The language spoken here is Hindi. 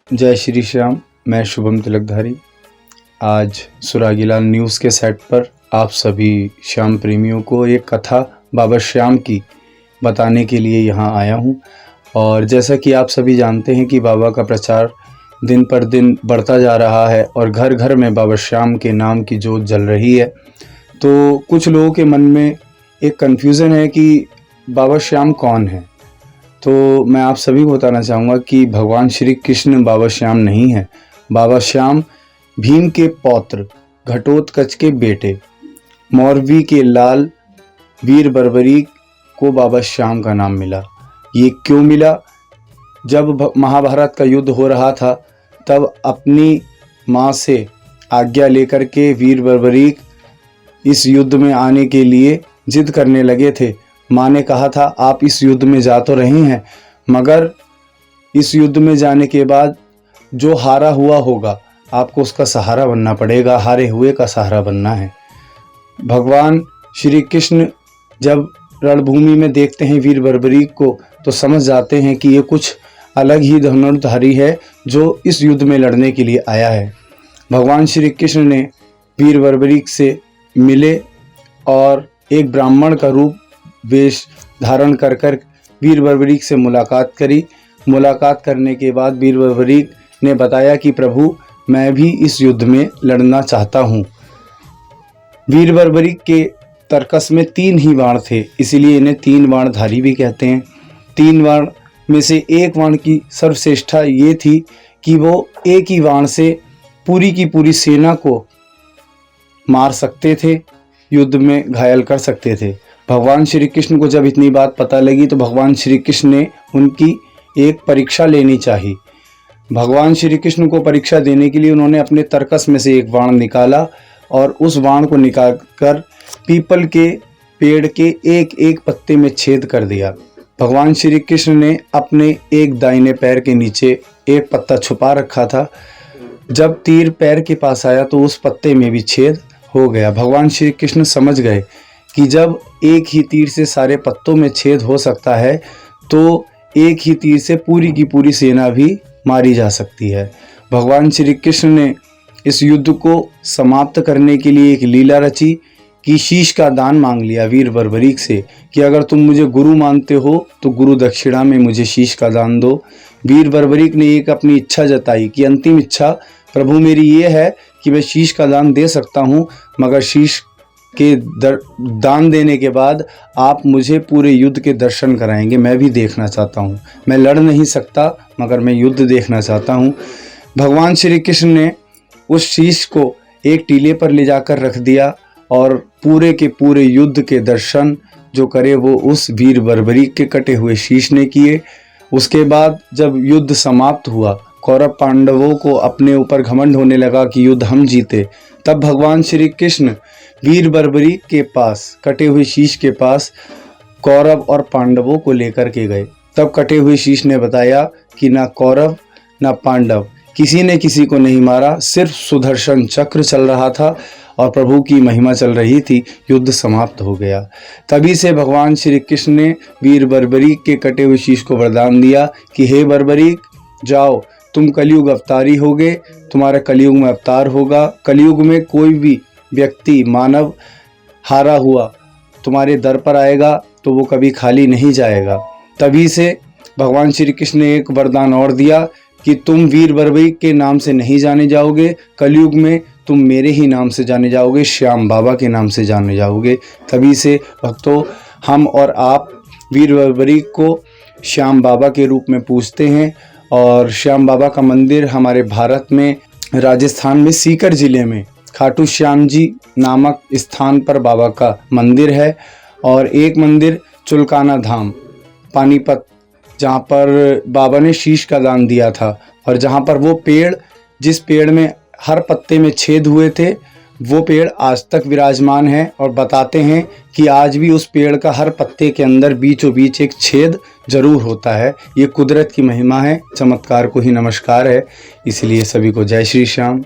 जय श्री श्याम। मैं शुभम तिलकधारी आज सुरागीलाल न्यूज़ के सेट पर आप सभी श्याम प्रेमियों को एक कथा बाबा श्याम की बताने के लिए यहाँ आया हूँ। और जैसा कि आप सभी जानते हैं कि बाबा का प्रचार दिन पर दिन बढ़ता जा रहा है और घर घर में बाबा श्याम के नाम की जोत जल रही है। तो कुछ लोगों के मन में एक कन्फ्यूज़न है कि बाबा श्याम कौन है। तो मैं आप सभी को बताना चाहूँगा कि भगवान श्री कृष्ण बाबा श्याम नहीं है। बाबा श्याम भीम के पौत्र, घटोत्कच के बेटे, मौरवी के लाल वीर बर्बरीक को बाबा श्याम का नाम मिला। ये क्यों मिला? जब महाभारत का युद्ध हो रहा था तब अपनी माँ से आज्ञा लेकर के वीर बर्बरीक इस युद्ध में आने के लिए जिद करने लगे थे। माँ ने कहा था आप इस युद्ध में जा तो रहे हैं, मगर इस युद्ध में जाने के बाद जो हारा हुआ होगा आपको उसका सहारा बनना पड़ेगा, हारे हुए का सहारा बनना है। भगवान श्री कृष्ण जब रणभूमि में देखते हैं वीर बर्बरीक को तो समझ जाते हैं कि ये कुछ अलग ही धनुर्धारी है जो इस युद्ध में लड़ने के लिए आया है। भगवान श्री कृष्ण ने वीर बर्बरीक से मिले और एक ब्राह्मण का रूप वेश धारण कर वीर बर्बरीक से मुलाकात करी। मुलाकात करने के बाद वीर बर्बरीक ने बताया कि प्रभु मैं भी इस युद्ध में लड़ना चाहता हूँ। वीर बर्बरीक के तरकस में 3 ही बाण थे, इसीलिए इन्हें 3 बाणधारी भी कहते हैं। 3 बाण में से एक बाण की सर्वश्रेष्ठता ये थी कि वो एक ही बाण से पूरी की पूरी सेना को मार सकते थे, युद्ध में घायल कर सकते थे। भगवान श्री कृष्ण को जब इतनी बात पता लगी तो भगवान श्री कृष्ण ने उनकी एक परीक्षा लेनी चाहिए। भगवान श्री कृष्ण को परीक्षा देने के लिए उन्होंने अपने तरकस में से एक बाण निकाला और उस बाण को निकाल कर पीपल के पेड़ के एक एक पत्ते में छेद कर दिया। भगवान श्री कृष्ण ने अपने एक दाहिने पैर के नीचे एक पत्ता छुपा रखा था। जब तीर पैर के पास आया तो उस पत्ते में भी छेद हो गया। भगवान श्री कृष्ण समझ गए कि जब एक ही तीर से सारे पत्तों में छेद हो सकता है तो एक ही तीर से पूरी की पूरी सेना भी मारी जा सकती है। भगवान श्री कृष्ण ने इस युद्ध को समाप्त करने के लिए एक लीला रची कि शीश का दान मांग लिया वीर बर्बरीक से कि अगर तुम मुझे गुरु मानते हो तो गुरु दक्षिणा में मुझे शीश का दान दो। वीर बर्बरीक ने एक अपनी इच्छा जताई कि अंतिम इच्छा प्रभु मेरी ये है कि मैं शीश का दान दे सकता हूँ, मगर शीश के दान देने के बाद आप मुझे पूरे युद्ध के दर्शन कराएंगे। मैं भी देखना चाहता हूँ, मैं लड़ नहीं सकता मगर मैं युद्ध देखना चाहता हूँ। भगवान श्री कृष्ण ने उस शीश को एक टीले पर ले जाकर रख दिया और पूरे के पूरे युद्ध के दर्शन जो करे वो उस वीर बर्बरीक के कटे हुए शीश ने किए। उसके बाद जब युद्ध समाप्त हुआ, कौरव पांडवों को अपने ऊपर घमंड होने लगा कि युद्ध हम जीते, तब भगवान श्री कृष्ण वीर बर्बरीक के पास कटे हुए शीश के पास कौरव और पांडवों को लेकर के गए। तब कटे हुए शीश ने बताया कि ना कौरव ना पांडव किसी ने किसी को नहीं मारा, सिर्फ सुदर्शन चक्र चल रहा था और प्रभु की महिमा चल रही थी। युद्ध समाप्त हो गया। तभी से भगवान श्री कृष्ण ने वीर बर्बरीक के कटे हुए शीश को वरदान दिया कि हे बर्बरीक जाओ, तुम कलयुग अवतारी होगे, तुम्हारा कलयुग में अवतार होगा। कलयुग में कोई भी व्यक्ति मानव हारा हुआ तुम्हारे दर पर आएगा तो वो कभी खाली नहीं जाएगा। तभी से भगवान श्री कृष्ण ने एक वरदान और दिया कि तुम वीर बर्बरीक के नाम से नहीं जाने जाओगे, कलयुग में तुम मेरे ही नाम से जाने जाओगे, श्याम बाबा के नाम से जाने जाओगे। तभी से भक्तों हम और आप वीर बर्बरीक को श्याम बाबा के रूप में पूजते हैं। और श्याम बाबा का मंदिर हमारे भारत में राजस्थान में सीकर ज़िले में खाटू श्याम जी नामक स्थान पर बाबा का मंदिर है। और एक मंदिर चुलकाना धाम पानीपत, जहाँ पर बाबा ने शीश का दान दिया था और जहाँ पर वो पेड़, जिस पेड़ में हर पत्ते में छेद हुए थे, वो पेड़ आज तक विराजमान है। और बताते हैं कि आज भी उस पेड़ का हर पत्ते के अंदर बीचों बीच एक छेद जरूर होता है। ये कुदरत की महिमा है, चमत्कार को ही नमस्कार है। इसलिए सभी को जय श्री श्याम।